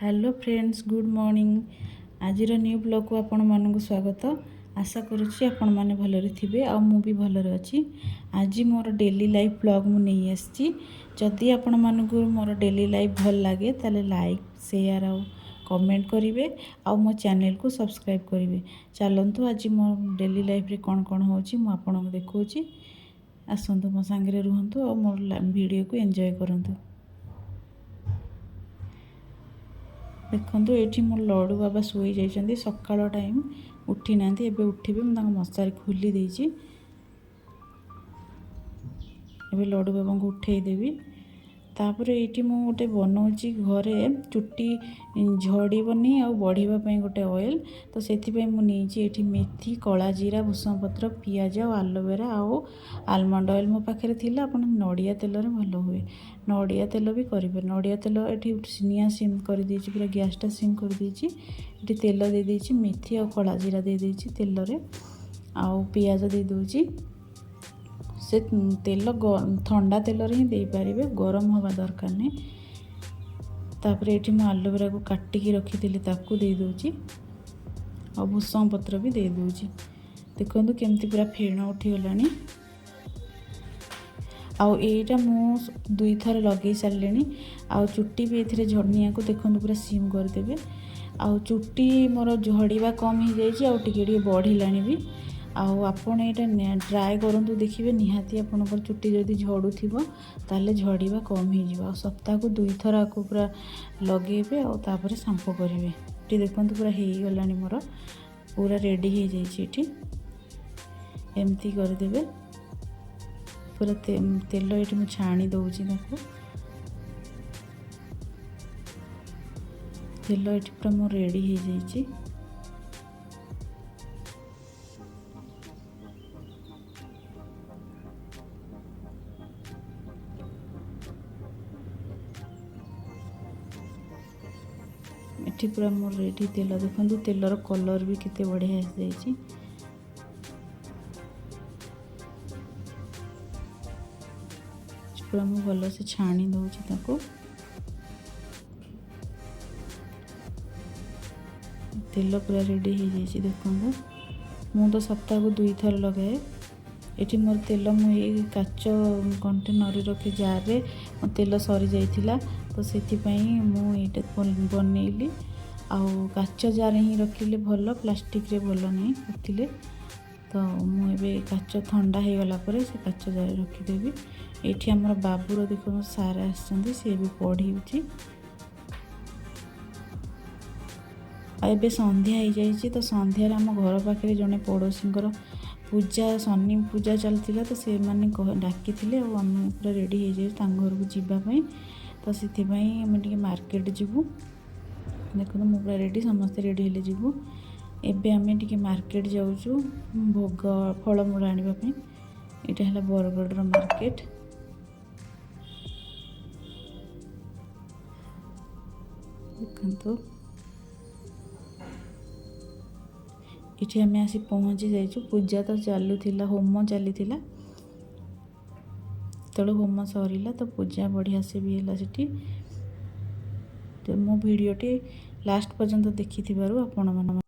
Hello friends, good morning. आज new blog को आपण मानक स्वागत। आशा करुच्ची आपण मैंने भलरे थे आ मु भी भलरे अच्छी। आज मोर डेली लाइफ ब्लॉग मु नहीं आसी। जदि आपण मानक मोर डेली लाइफ भल लगे ताले लाइक शेयर आ कमेंट करेंगे आ मो चैनल को सब्सक्राइब करेंगे। चलतु आज मो डेली लाइफ रे कौन कौन होची मु आपन देखौची। आसतु मो सांगे रुहतु और मोर वीडियो को एंजॉय करंतु। देखो ये मोर लड्डू बाबा शोई जाइए सकाल टाइम उठी ना एबे उठे मुझे मशारी खोली देती। एबे लड्डू बाबा को उठेदेवी। तापर ये गोटे बनाऊँगी घरे चुट्टी झड़बनी आ बढ़ापी गोटे ऑयल। तो से मुझे मेथी कला जीरा भूसम पत्र पियाज आलोवेरा आलमंड ऑयल मो पाखे थी। आप नड़िया तेल भल हुए नड़िया तेल भी करेंगे। नड़िया तेल ये निआ सिम कर पूरा गैसटा सिम कर ये तेल दे देती मेथी और कला जीरा दे देती तेल आउ पियाज दे दूची। से तेल ठंडा तेल ही दे पारे गरम हवा दरकार नहीं। तापर ये आलोवेरा को काटिकी रखी ताकू दे दूची और भूसम पत्र भी दे दूची। देखो केमती पूरा फेण उठीगला। आउ एटा मु 2 थर लगे सारे। आउ चुट्टी भी ये झड़निया को देखो पूरा सिम करदे। आउ चुट्टी मोर झड़वा कम हो जाए बढ़ला भी। आपन ये ट्राए करूँ देखिए निहाती आपंकर चुट्टी जदि झड़ू ताले झड़वा कम हो। सप्ताह को 2 थर आपको पूरा लगे और सांपो करेंगे। ये देखो पूरा हो गला मोर पूरा रेडी हो जाइए। एमती करदे पूरा तेल ये मुझे छाणी दूची तेल ये पूरा मोर रेडी हो जाइए। ये पूरा मोर रेडी तेल देखो तेलर कलर भी कितने बढ़िया आसी। पूरा मुझे भल से छाणी दूची तेल पूरा रेडी हो जाइए। देखो मु तो सप्ताह को 2 थर लगाए। ये मोर तेल मुझे काच कंटेनर रखे जार रे मो तेल सरी जाइथिला। तो से मुझे बनइली आउ काच जार ही रखिले भल प्लास्टिक रे भल नहीं रखिले। तो मुझे काच ठंडा हो गला से काच जार रखीदेवी। ये आमर बाबूर देखो सार आसछंती सी भी पढ़ी। एबे संध्या हो जाइए। तो संध्यार आम घर पाखे जड़े पड़ोसी पूजा शनि पूजा चलता। तो से डाकी आम पूरा रेडी हो जाए घर को जीवाई। तो से मार्केट जीवु। देखो मु पूरा रेडी समस्ते रेडी हेले जीवु। एबे आमे टिके मार्केट जाऊँ भोग फलमूल आने। यहाँ है बरगढ़ मार्केट। देखो ये आम आसी पहुँची जाइए। पूजा तो चलूला होम चली तो होम सरला। तो पूजा बढ़िया से भी है। तो मो वीडियोटी लास्ट पर्यंत देखि आपण